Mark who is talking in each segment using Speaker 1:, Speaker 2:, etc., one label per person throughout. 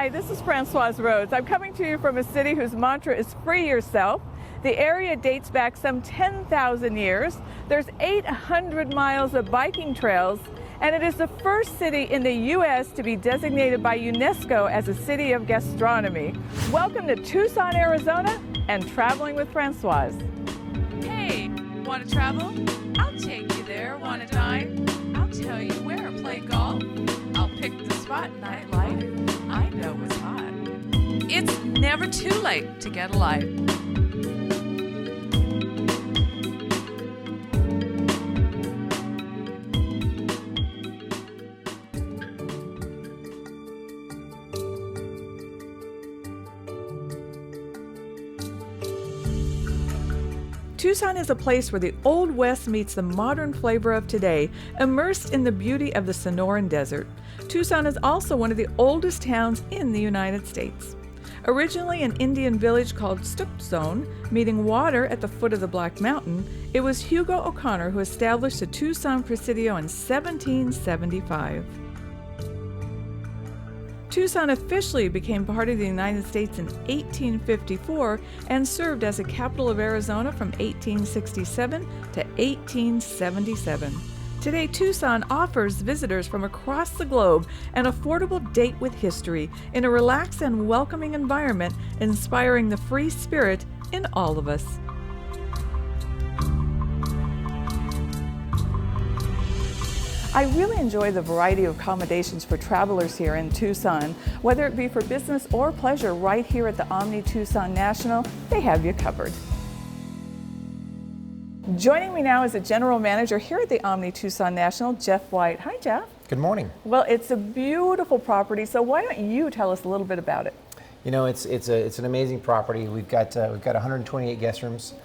Speaker 1: Hi, this is Francoise Rhodes. I'm coming to you from a city whose mantra is free yourself. The area dates back some 10,000 years. There's 800 miles of biking trails, and it is the first city in the U.S. to be designated by UNESCO as a city of gastronomy. Welcome to Tucson, Arizona, and Traveling with Francoise.
Speaker 2: Hey, want to travel? I'll take you there. Want to dine? I'll tell you where. Play golf? I'll pick the spot. Nightlife? I know what's hot. It's never too late to get a life.
Speaker 1: Tucson is a place where the Old West meets the modern flavor of today, immersed in the beauty of the Sonoran Desert. Tucson is also one of the oldest towns in the United States. Originally an Indian village called Tucson, meeting water at the foot of the Black Mountain, it was Hugo O'Connor who established the Tucson Presidio in 1775. Tucson officially became part of the United States in 1854 and served as the capital of Arizona from 1867 to 1877. Today, Tucson offers visitors from across the globe an affordable date with history in a relaxed and welcoming environment, inspiring the free spirit in all of us. I really enjoy the variety of accommodations for travelers here in Tucson. Whether it be for business or pleasure, right here at the Omni Tucson National, they have you covered. Joining me now is the general manager here at the Omni Tucson National, Jeff White. Hi, Jeff.
Speaker 3: Good morning.
Speaker 1: Well, it's a beautiful property, so why don't you tell us a little bit about it?
Speaker 3: You know, it's an amazing property. We've got 128 guest rooms.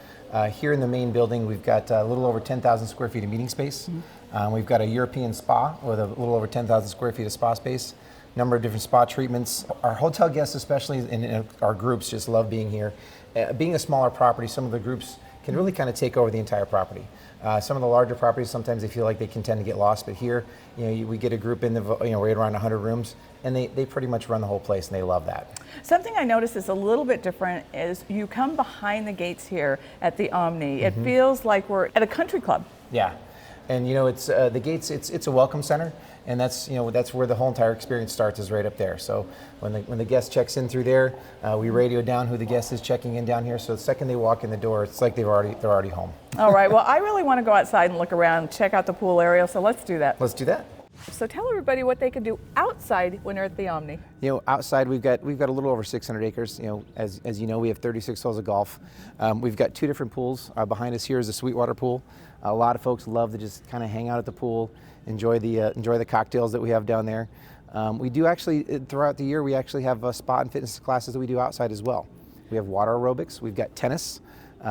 Speaker 3: Here in the main building, we've got a little over 10,000 square feet of meeting space. We've got a European spa with a little over 10,000 square feet of spa space. Number of different spa treatments. Our hotel guests, especially in our groups, just love being here. Being a smaller property, some of the groups can really kind of take over the entire property. Some of the larger properties, sometimes they feel like they can tend to get lost, but here, we get a group in the, right around 100 rooms, and they pretty much run the whole place, and they love that.
Speaker 1: Something I noticed is a little bit different is you come behind the gates here at the Omni. It feels like we're at a country club.
Speaker 3: Yeah, and it's the gates. It's a welcome center, and that's that's where the whole entire experience starts, is right up there. So when the guest checks in through there, we radio down who the guest is checking in down here. So the second they walk in the door, it's like they're already home.
Speaker 1: All right. Well, I really want to go outside and look around, check out the pool area. So let's do that.
Speaker 3: Let's do that.
Speaker 1: So tell everybody what they can do outside when they're at the Omni.
Speaker 3: Outside we've got a little over 600 acres. As you know, we have 36 holes of golf. We've got two different pools. Behind us here is a Sweetwater pool. A lot of folks love to just kind of hang out at the pool, enjoy the cocktails that we have down there. We do actually, throughout the year, we actually have spa and fitness classes that we do outside as well. We have water aerobics. We've got tennis.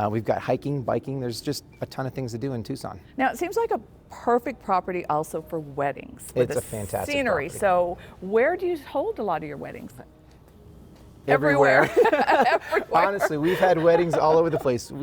Speaker 3: We've got hiking, biking. There's just a ton of things to do in Tucson.
Speaker 1: Now, it seems like a perfect property also for weddings.
Speaker 3: It's a fantastic
Speaker 1: scenery.
Speaker 3: property. So
Speaker 1: where do you hold a lot of your weddings?
Speaker 3: Everywhere.
Speaker 1: Everywhere.
Speaker 3: Honestly, we've had weddings all over the place.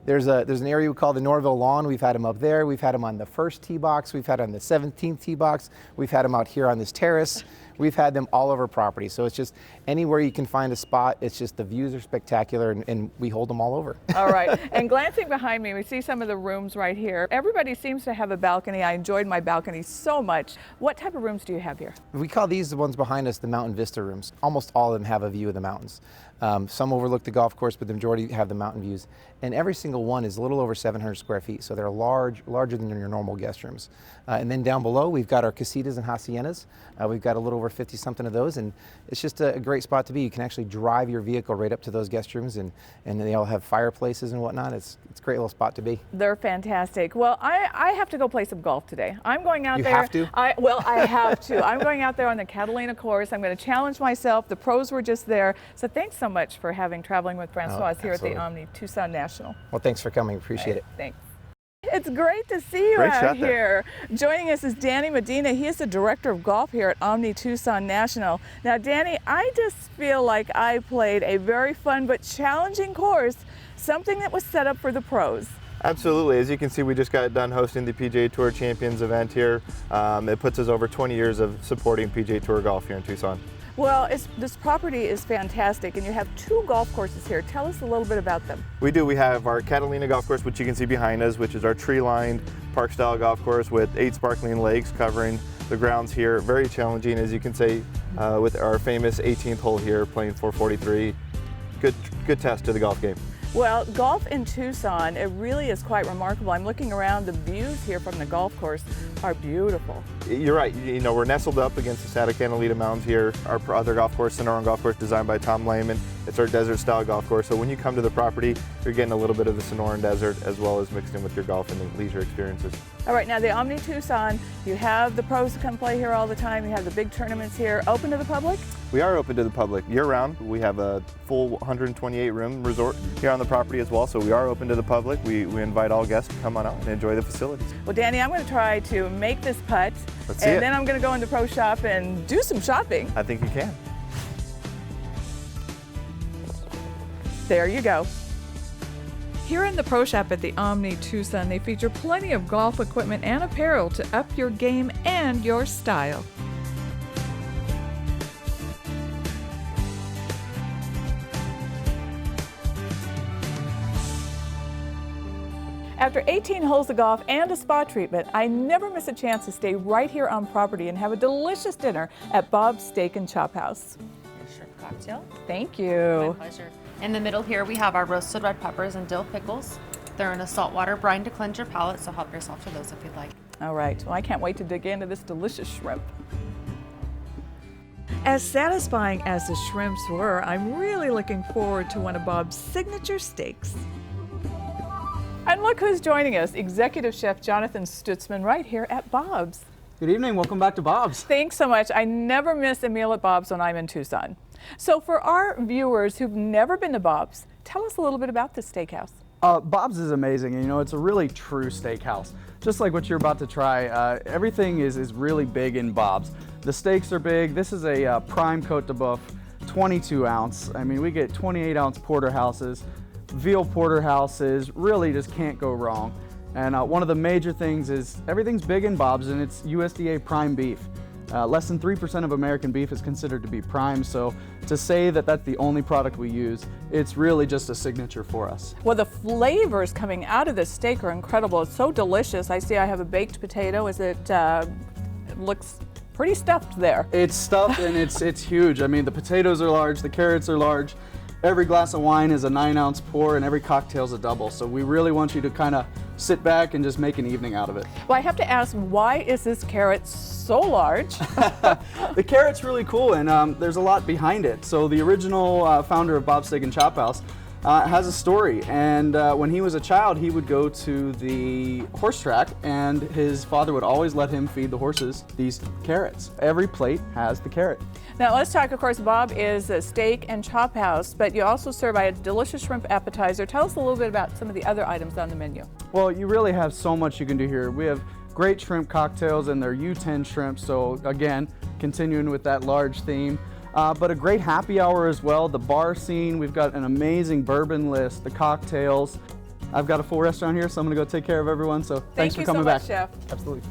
Speaker 3: There's an area we call the Norville Lawn. We've had them up there. We've had them on the first tee box. We've had them on the 17th tee box. We've had them out here on this terrace. We've had them all over property. So it's just anywhere you can find a spot. It's just the views are spectacular, and we hold them all over.
Speaker 1: All right. And glancing behind me, we see some of the rooms right here. Everybody seems to have a balcony. I enjoyed my balcony so much. What type of rooms do you have here?
Speaker 3: We call these, the ones behind us, the mountain vista rooms. Almost all of them have a view of the mountains. Some overlook the golf course, but the majority have the mountain views. And every single one is a little over 700 square feet, so they're larger than your normal guest rooms. And then down below, we've got our casitas and haciendas. We've got a little over 50-something of those, and it's just a great spot to be. You can actually drive your vehicle right up to those guest rooms, and they all have fireplaces and whatnot. It's a great little spot to be.
Speaker 1: They're fantastic. Well, I have to go play some golf today. I'm going out there.
Speaker 3: You have to?
Speaker 1: I have to. I'm going out there on the Catalina course. I'm going to challenge myself. The pros were just there. So thanks so much for having Traveling with Francoise here at the Omni Tucson National.
Speaker 3: Well, thanks for coming. Appreciate it.
Speaker 1: Thanks. It's great to see you out here. Joining us is Dani Medina. He is the director of golf here at Omni Tucson National. Now, Dani, I just feel like I played a very fun but challenging course, something that was set up for the pros.
Speaker 4: Absolutely. As you can see, we just got done hosting the PGA Tour Champions event here. It puts us over 20 years of supporting PGA Tour golf here in Tucson.
Speaker 1: Well, this property is fantastic, and you have 2 golf courses here. Tell us a little bit about them.
Speaker 4: We do. We have our Catalina golf course, which you can see behind us, which is our tree-lined park-style golf course with 8 sparkling lakes covering the grounds here. Very challenging, as you can see, with our famous 18th hole here, playing 443. Good test to the golf game.
Speaker 1: Well, golf in Tucson, it really is quite remarkable. I'm looking around, the views here from the golf course are beautiful.
Speaker 4: You're right. You know, we're nestled up against the Santa Catalina Mountains here. Our other golf course, Sonoran Golf Course, designed by Tom Lehman. It's our desert-style golf course. So when you come to the property, you're getting a little bit of the Sonoran Desert as well as mixed in with your golf and the leisure experiences.
Speaker 1: All right, now the Omni Tucson, you have the pros that come play here all the time. You have the big tournaments here. Open to the public?
Speaker 4: We are open to the public year-round. We have a full 128-room resort here on the property as well, so we are open to the public. We invite all guests to come on out and enjoy the facilities.
Speaker 1: Well, Dani, I'm going to try to make this putt, and then I'm going to go in the pro shop and do some shopping.
Speaker 4: I think you can.
Speaker 1: There you go.
Speaker 2: Here in the pro shop at the Omni Tucson, they feature plenty of golf equipment and apparel to up your game and your style.
Speaker 1: After 18 holes of golf and a spa treatment, I never miss a chance to stay right here on property and have a delicious dinner at Bob's Steak and Chop House.
Speaker 5: Your shrimp cocktail.
Speaker 1: Thank you.
Speaker 5: My pleasure. In the middle here, we have our roasted red peppers and dill pickles. They're in a saltwater brine to cleanse your palate, so help yourself to those if you'd like.
Speaker 1: All right, well, I can't wait to dig into this delicious shrimp.
Speaker 2: As satisfying as the shrimps were, I'm really looking forward to one of Bob's signature steaks.
Speaker 1: And look who's joining us, Executive Chef Jonathan Stutzman, right here at Bob's.
Speaker 6: Good evening, welcome back to Bob's.
Speaker 1: Thanks so much. I never miss a meal at Bob's when I'm in Tucson. So for our viewers who've never been to Bob's, tell us a little bit about this steakhouse.
Speaker 6: Bob's is amazing, and you know, it's a really true steakhouse. Just like what you're about to try, everything is really big in Bob's. The steaks are big. This is a prime Côte de Boeuf, 22 ounce. I mean, we get 28 ounce porterhouses, veal porterhouses, really just can't go wrong. And one of the major things is everything's big in Bob's, and it's USDA prime beef. Less than 3% of American beef is considered to be prime, so to say that that's the only product we use, it's really just a signature for us.
Speaker 1: Well, the flavors coming out of this steak are incredible. It's so delicious. I see I have a baked potato. It looks pretty stuffed there.
Speaker 6: It's stuffed and it's huge. I mean, the potatoes are large, the carrots are large. Every glass of wine is a 9 ounce pour and every cocktail's a double. So we really want you to kind of sit back and just make an evening out of it.
Speaker 1: Well, I have to ask, why is this carrot so large?
Speaker 6: The carrot's really cool, and there's a lot behind it. So the original founder of Bob's Steak and Chop House has a story, and when he was a child, he would go to the horse track, and his father would always let him feed the horses these carrots. Every plate has the carrot.
Speaker 1: Now let's talk, of course, Bob is a steak and chop house, but you also serve a delicious shrimp appetizer. Tell us a little bit about some of the other items on the menu.
Speaker 6: Well, you really have so much you can do here. We have great shrimp cocktails, and they're U10 shrimp, so again, continuing with that large theme. But a great happy hour as well. The bar scene, we've got an amazing bourbon list, the cocktails. I've got a full restaurant here, so I'm gonna go take care of everyone, so thanks for coming back.
Speaker 1: Thank you so much, Chef.
Speaker 6: Absolutely.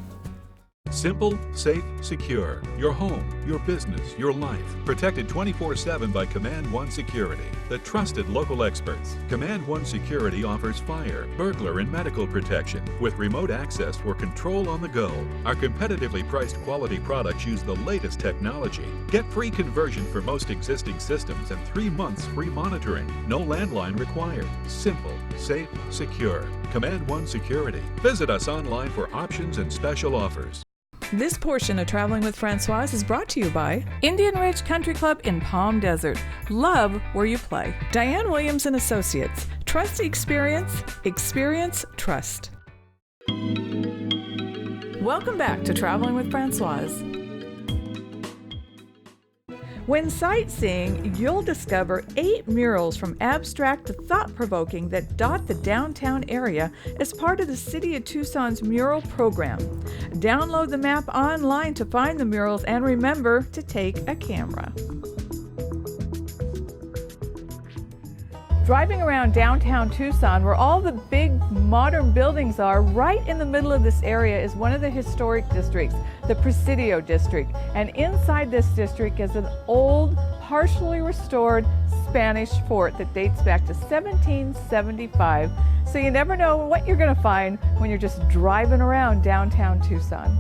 Speaker 7: Simple, safe, secure. Your home, your business, your life. Protected 24/7 by Command1 Security, the trusted local experts. Command1 Security offers fire, burglar, and medical protection with remote access for control on the go. Our competitively priced quality products use the latest technology. Get free conversion for most existing systems and 3 months free monitoring. No landline required. Simple, safe, secure. Command1 Security. Visit us online for options and special offers.
Speaker 2: This portion of Traveling with Francoise is brought to you by Indian Ridge Country Club in Palm Desert. Love where you play. Diane Williams and Associates. Trust experience, experience trust. Welcome back to Traveling with Francoise. When sightseeing, you'll discover 8 murals from abstract to thought-provoking that dot the downtown area as part of the City of Tucson's mural program. Download the map online to find the murals and remember to take a camera.
Speaker 1: Driving around downtown Tucson, where all the big modern buildings are, right in the middle of this area is one of the historic districts. the Presidio District. And inside this district is an old, partially restored Spanish fort that dates back to 1775. So you never know what you're going to find when you're just driving around downtown Tucson.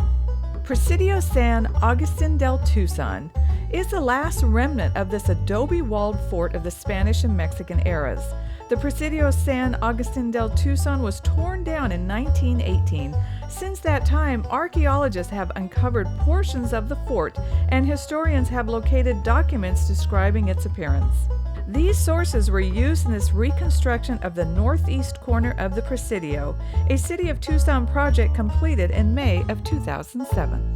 Speaker 1: Presidio San Agustin del Tucson is the last remnant of this adobe-walled fort of the Spanish and Mexican eras. The Presidio San Agustin del Tucson was torn down in 1918. Since that time, archaeologists have uncovered portions of the fort, and historians have located documents describing its appearance. These sources were used in this reconstruction of the northeast corner of the Presidio, a City of Tucson project completed in May of 2007.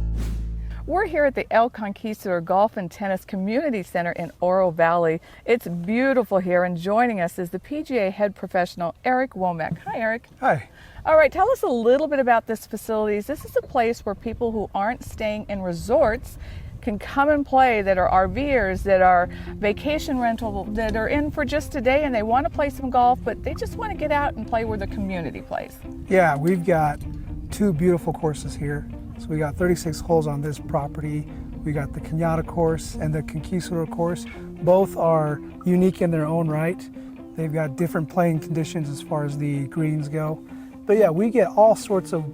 Speaker 1: We're here at the El Conquistador Golf and Tennis Community Center in Oro Valley. It's beautiful here, and joining us is the PGA head professional, Eric Womack. Hi, Eric.
Speaker 8: Hi.
Speaker 1: All right, tell us a little bit about this facility. This is a place where people who aren't staying in resorts can come and play, that are RVers, that are vacation rental, that are in for just a day and they want to play some golf, but they just want to get out and play where the community plays.
Speaker 8: Yeah, we've got 2 beautiful courses here. So we got 36 holes on this property. We got the Cañada course and the Conquistador course. Both are unique in their own right. They've got different playing conditions as far as the greens go. But yeah, we get all sorts of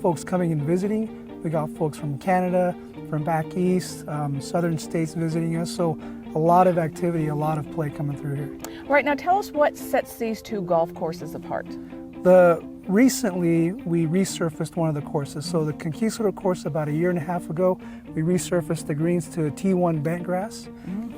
Speaker 8: folks coming and visiting. We got folks from Canada, from back east, southern states visiting us. So a lot of activity, a lot of play coming through here.
Speaker 1: Right, now tell us what sets these 2 golf courses apart.
Speaker 8: Recently, we resurfaced one of the courses. So the Conquistador course about 1.5 years ago, we resurfaced the greens to a T1 bent grass.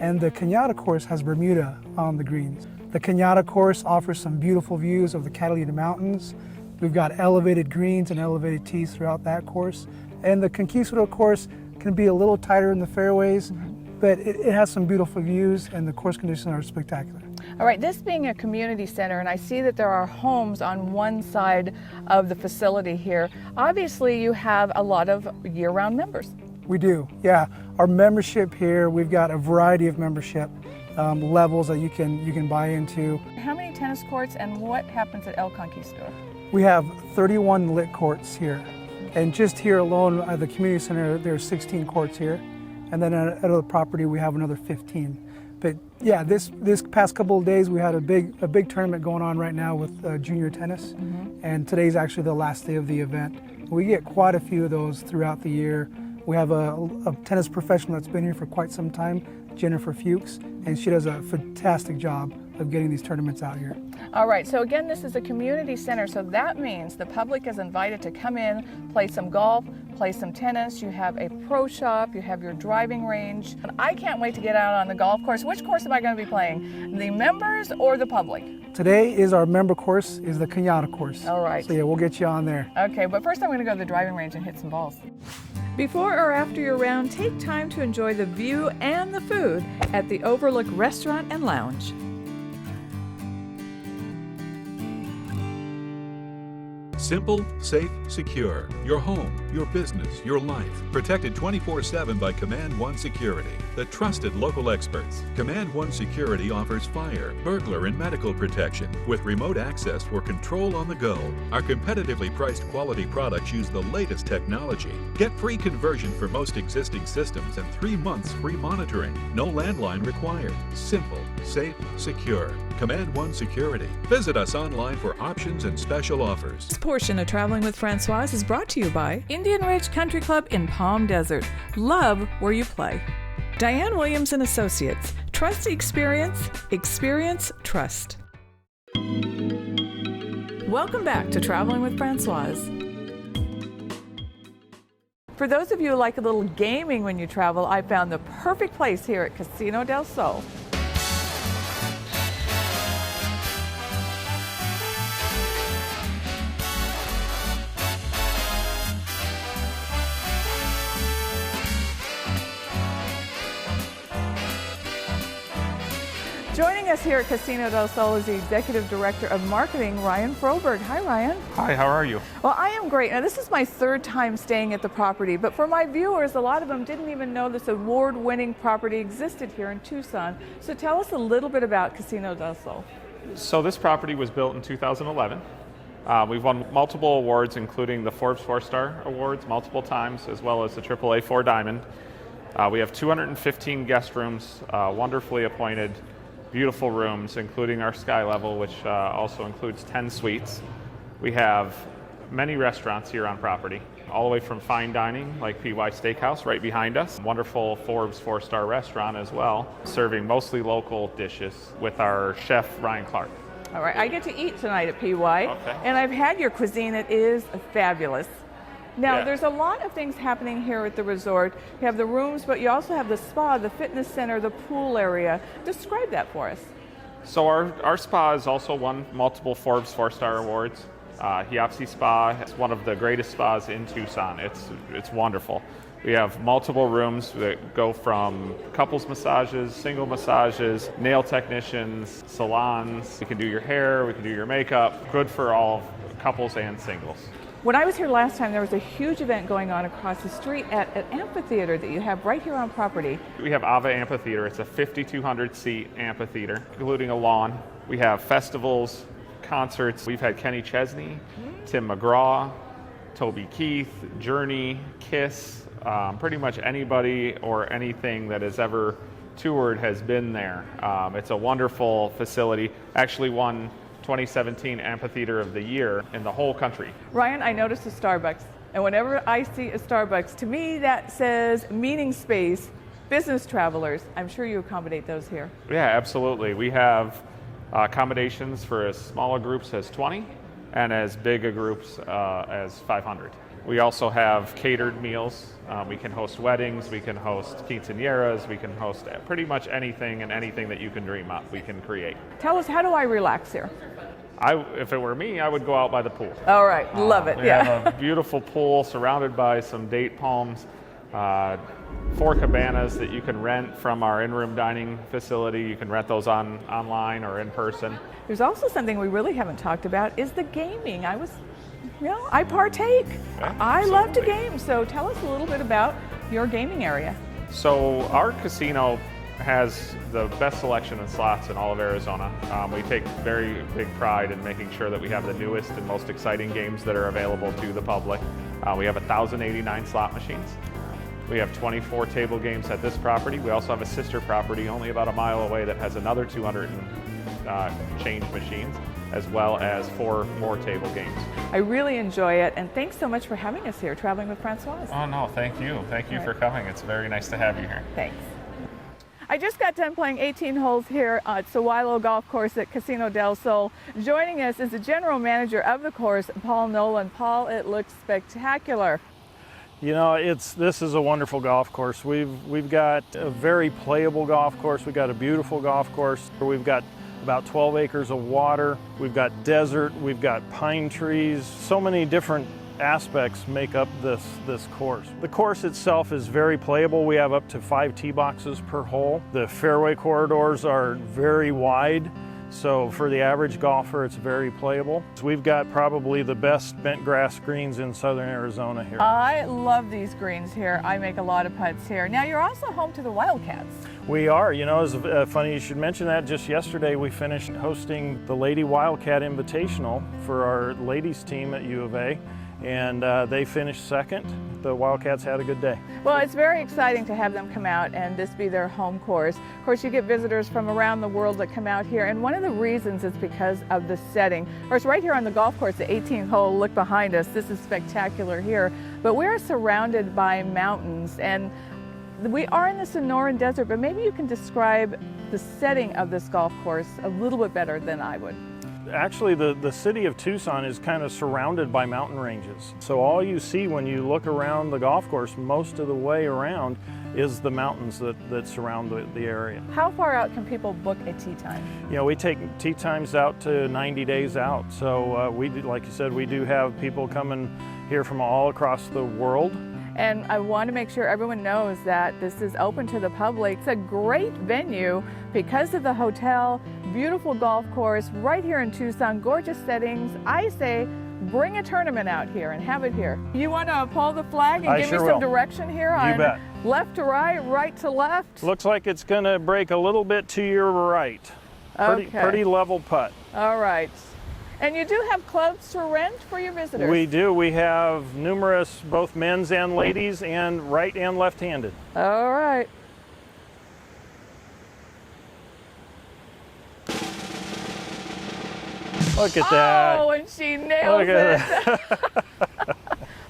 Speaker 8: And the Cañada course has Bermuda on the greens. The Cañada course offers some beautiful views of the Catalina Mountains. We've got elevated greens and elevated tees throughout that course. And the Conquistador course can be a little tighter in the fairways, but it has some beautiful views and the course conditions are spectacular.
Speaker 1: All right, this being a community center, and I see that there are homes on one side of the facility here. Obviously, you have a lot of year-round members.
Speaker 8: We do, yeah. Our membership here, we've got a variety of membership levels that you can buy into.
Speaker 1: How many tennis courts, and what happens at El Conquistador?
Speaker 8: We have 31 lit courts here. And just here alone at the community center, there are 16 courts here. And then at the property, we have another 15. But yeah, this past couple of days, we had a big tournament going on right now with junior tennis. And today's actually the last day of the event. We get quite a few of those throughout the year. We have a tennis professional that's been here for quite some time, Jennifer Fuchs, and she does a fantastic job of getting these tournaments out here.
Speaker 1: All right, so again, this is a community center, so that means the public is invited to come in, play some golf, play some tennis. You have a pro shop, you have your driving range. I can't wait to get out on the golf course. Which course am I going to be playing? The members or the public?
Speaker 8: Today is our member course, is the Cañada course.
Speaker 1: All right.
Speaker 8: So yeah, we'll get you on there.
Speaker 1: Okay, but first I'm going to go to the driving range and hit some balls. Before or after your round, take time to enjoy the view and the food at the Overlook Restaurant and Lounge.
Speaker 7: Simple, safe, secure. Your home, your business, your life. Protected 24/7 by Command1 Security, the trusted local experts. Command1 Security offers fire, burglar, and medical protection with remote access for control on the go. Our competitively priced quality products use the latest technology. Get free conversion for most existing systems and 3 months free monitoring. No landline required. Simple, safe, secure. Command1 Security. Visit us online for options and special offers.
Speaker 1: This portion of Traveling with Francoise is brought to you by Indian Ridge Country Club in Palm Desert. Love where you play. Diane Williams and Associates. Trust experience, experience trust. Welcome back to Traveling with Francoise. For those of you who like a little gaming when you travel, I found the perfect place here at Casino del Sol. Joining us here at Casino del Sol is the Executive Director of Marketing, Ryan Froberg. Hi, Ryan.
Speaker 9: Hi, how are you?
Speaker 1: Well, I am great. Now, this is my 3rd time staying at the property, but for my viewers, a lot of them didn't even know this award-winning property existed here in Tucson. So tell us a little bit about Casino del Sol.
Speaker 9: So this property was built in 2011. We've won multiple awards, including the Forbes 4-Star Awards multiple times, as well as the AAA 4 Diamond. We have 215 guest rooms, wonderfully appointed, beautiful rooms, including our sky level, which also includes 10 suites. We have many restaurants here on property, all the way from fine dining, like PY Steakhouse right behind us. Wonderful Forbes 4-Star restaurant as well, serving mostly local dishes with our chef, Ryan Clark.
Speaker 1: All right, I get to eat tonight at PY, and I've had your cuisine. It is fabulous. Now, there's a lot of things happening here at the resort. You have the rooms, but you also have the spa, the fitness center, the pool area. Describe that for us.
Speaker 9: So our spa has also won multiple Forbes 4-Star Awards. Hiapsi Spa is one of the greatest spas in Tucson. It's wonderful. We have multiple rooms that go from couples massages, single massages, nail technicians, salons. We can do your hair, we can do your makeup. Good for all couples and singles.
Speaker 1: When I was here last time, there was a huge event going on across the street at an amphitheater that you have right here on property.
Speaker 9: We have Ava Amphitheater. It's a 5,200-seat amphitheater, including a lawn. We have festivals, concerts. We've had Kenny Chesney, Tim McGraw, Toby Keith, Journey, Kiss. Pretty much anybody or anything that has ever toured has been there. It's a wonderful facility. Actually won 2017 Amphitheater of the Year in the whole country.
Speaker 1: Ryan, I noticed a Starbucks, and whenever I see a Starbucks, to me that says meeting space, business travelers. I'm sure you accommodate those here.
Speaker 9: Yeah, absolutely. We have accommodations for as small a groups as 20 and as big a groups as 500. We also have catered meals. We can host weddings, we can host quinceañeras, we can host pretty much anything and anything that you can dream up, we can create.
Speaker 1: Tell us, how do I relax here?
Speaker 9: If it were me, I would go out by the pool.
Speaker 1: All right, love it,
Speaker 9: We have a beautiful pool surrounded by some date palms, 4 cabanas that you can rent from our in-room dining facility. You can rent those online or in person.
Speaker 1: There's also something we really haven't talked about, is the gaming. I partake.
Speaker 9: Yeah,
Speaker 1: I love to game, so tell us a little bit about your gaming area.
Speaker 9: So our casino has the best selection of slots in all of Arizona. We take very big pride in making sure that we have the newest and most exciting games that are available to the public. We have 1,089 slot machines. We have 24 table games at this property. We also have a sister property only about a mile away that has another 200 change machines, as well as 4 more table games.
Speaker 1: I really enjoy it, and thanks so much for having us here, Traveling with Francoise.
Speaker 9: Oh no, thank you. Thank you for coming. It's very nice to have you here.
Speaker 1: Thanks. I just got done playing 18 holes here at Sawilo Golf Course at Casino del Sol. Joining us is the general manager of the course, Paul Nolan. Paul, it looks spectacular.
Speaker 10: You know, this is a wonderful golf course. We've got a very playable golf course. We've got a beautiful golf course. We've got about 12 acres of water. We've got desert. We've got pine trees. So many different aspects make up this course. The course itself is very playable. We have up to 5 tee boxes per hole. The fairway corridors are very wide, so for the average golfer it's very playable. So we've got probably the best bent grass greens in southern Arizona here.
Speaker 1: I love these greens here. I make a lot of putts here. Now you're also home to the Wildcats.
Speaker 10: We are. You know, it's funny you should mention that. Just yesterday we finished hosting the Lady Wildcat Invitational for our ladies team at U of A. And they finished second. The Wildcats had a good day.
Speaker 1: Well, it's very exciting to have them come out and this be their home course. Of course, you get visitors from around the world that come out here, and one of the reasons is because of the setting. Of course, right here on the golf course, the 18th hole, look behind us. This is spectacular here, but we're surrounded by mountains, and we are in the Sonoran Desert, but maybe you can describe the setting of this golf course a little bit better than I would.
Speaker 10: Actually, the city of Tucson is kind of surrounded by mountain ranges. So all you see when you look around the golf course, most of the way around, is the mountains that surround the area.
Speaker 1: How far out can people book a tee time?
Speaker 10: You know, we take tee times out to 90 days out. So we do, like you said, we do have people coming here from all across the world.
Speaker 1: And I want to make sure everyone knows that this is open to the public. It's a great venue because of the hotel, beautiful golf course right here in Tucson, gorgeous settings. I say bring a tournament out here and have it here. You want to pull the flag and give me some direction here on left to right, right to left?
Speaker 10: Looks like it's going to break a little bit to your right. Pretty level putt.
Speaker 1: All right. And you do have clubs to rent for your visitors?
Speaker 10: We do. We have numerous, both men's and ladies, and right and left-handed.
Speaker 1: All right.
Speaker 10: Look at that.
Speaker 1: Oh, and she nails it.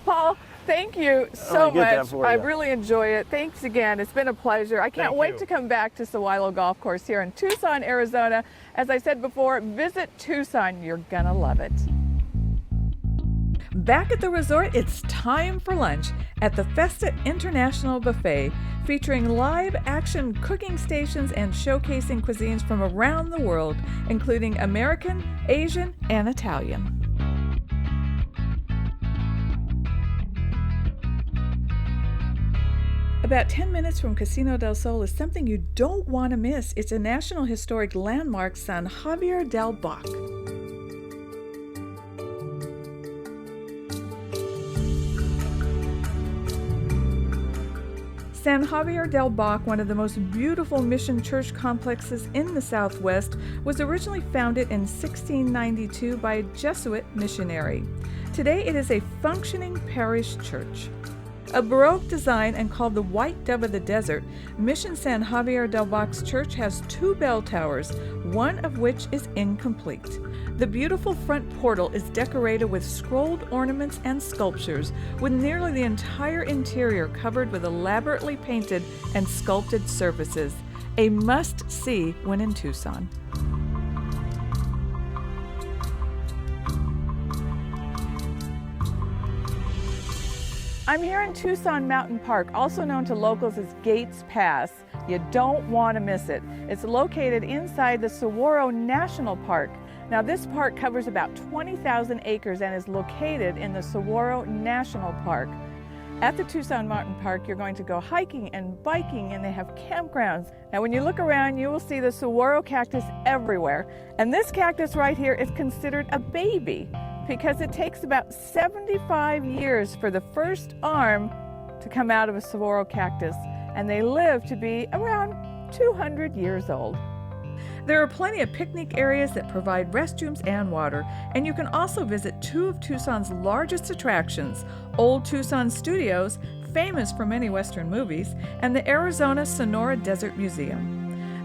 Speaker 1: Paul, thank you so much. I really enjoy it. Thanks again. It's been a pleasure. I can't wait to come back to Sawilo Golf Course here in Tucson, Arizona. As I said before, visit Tucson. You're gonna love it. Back at the resort, it's time for lunch at the Festa International Buffet, featuring live action cooking stations and showcasing cuisines from around the world, including American, Asian, and Italian. About 10 minutes from Casino del Sol is something you don't want to miss. It's a National Historic Landmark, San Javier del Bac. San Javier del Bac, one of the most beautiful mission church complexes in the Southwest, was originally founded in 1692 by a Jesuit missionary. Today it is a functioning parish church. A Baroque design and called the White Dove of the Desert, Mission San Javier del Bac's church has 2 bell towers, one of which is incomplete. The beautiful front portal is decorated with scrolled ornaments and sculptures, with nearly the entire interior covered with elaborately painted and sculpted surfaces. A must-see when in Tucson. I'm here in Tucson Mountain Park, also known to locals as Gates Pass. You don't want to miss it. It's located inside the Saguaro National Park. Now, this park covers about 20,000 acres and is located in the Saguaro National Park. At the Tucson Mountain Park, you're going to go hiking and biking, and they have campgrounds. Now, when you look around, you will see the saguaro cactus everywhere. And this cactus right here is considered a baby, because it takes about 75 years for the first arm to come out of a saguaro cactus, and they live to be around 200 years old. There are plenty of picnic areas that provide restrooms and water, and you can also visit 2 of Tucson's largest attractions, Old Tucson Studios, famous for many Western movies, and the Arizona Sonora Desert Museum.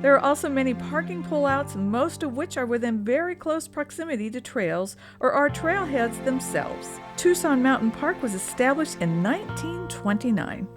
Speaker 1: There are also many parking pullouts, most of which are within very close proximity to trails or are trailheads themselves. Tucson Mountain Park was established in 1929.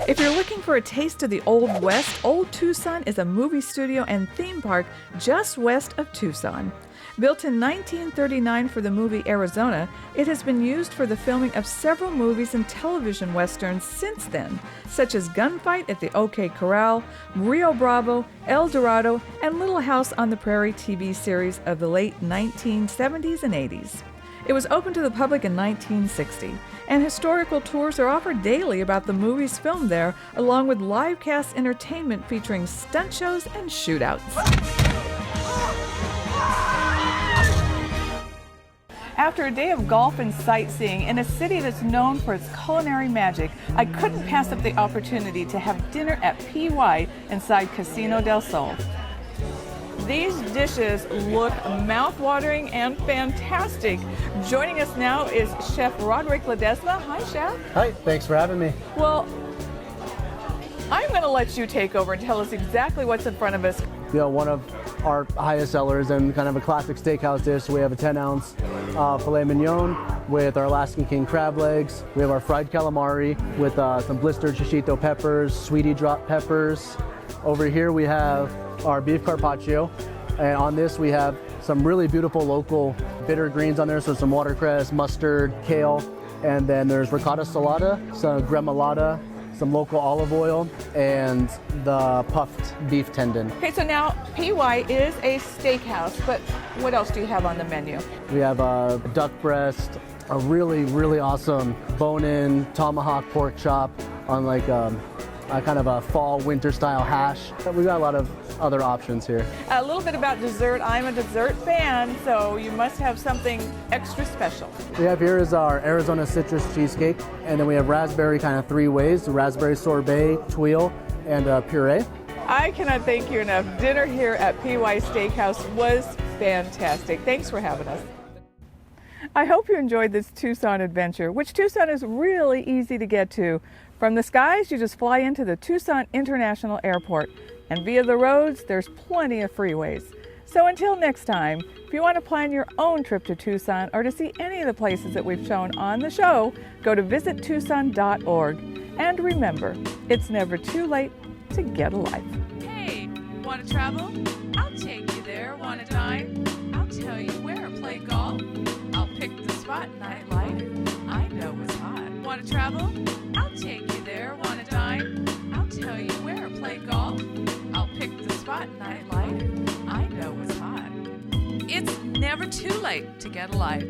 Speaker 1: If you're looking for a taste of the Old West, Old Tucson is a movie studio and theme park just west of Tucson. Built in 1939 for the movie Arizona, it has been used for the filming of several movies and television westerns since then, such as Gunfight at the OK Corral, Rio Bravo, El Dorado, and Little House on the Prairie TV series of the late 1970s and 80s. It was opened to the public in 1960, and historical tours are offered daily about the movies filmed there, along with live cast entertainment featuring stunt shows and shootouts. After a day of golf and sightseeing in a city that's known for its culinary magic, I couldn't pass up the opportunity to have dinner at PY inside Casino del Sol. These dishes look mouth-watering and fantastic. Joining us now is Chef Roderick Ledesma. Hi, Chef.
Speaker 11: Hi, thanks for having me.
Speaker 1: Well, I'm going to let you take over and tell us exactly what's in front of us.
Speaker 11: You know, one of our highest sellers and kind of a classic steakhouse dish, we have a 10-ounce filet mignon with our Alaskan king crab legs. We have our fried calamari with some blistered shishito peppers, sweetie drop peppers. Over here we have our beef carpaccio, and on this we have some really beautiful local bitter greens on there, so some watercress, mustard, kale, and then there's ricotta salata, some gremolata, some local olive oil, and the puffed beef tendon.
Speaker 1: Okay, so now PY is a steakhouse, but what else do you have on the menu?
Speaker 11: We have a duck breast, a really, really awesome bone-in tomahawk pork chop on like a kind of a fall winter style hash. We've got a lot of other options here.
Speaker 1: A little bit about dessert. I'm a dessert fan, so you must have something extra special.
Speaker 11: We have here is our Arizona citrus cheesecake, and then we have raspberry kind of 3 ways, raspberry sorbet, tuile, and puree.
Speaker 1: I cannot thank you enough. Dinner here at PY Steakhouse was fantastic. Thanks for having us. I hope you enjoyed this Tucson adventure, which Tucson is really easy to get to. From the skies, you just fly into the Tucson International Airport, and via the roads, there's plenty of freeways. So until next time, if you want to plan your own trip to Tucson or to see any of the places that we've shown on the show, go to visittucson.org. And remember, it's never too late to get a life.
Speaker 2: Hey, want to travel? I'll take you there. Want to dine? I'll tell you where. Play golf? I'll pick the spot. Nightlife? I know it's hot. Want to travel? I'll take you there. Want to dine? I'll tell you where. Play golf? I'll pick the spot. Nightlife? I know it's hot. It's never too late to get a life.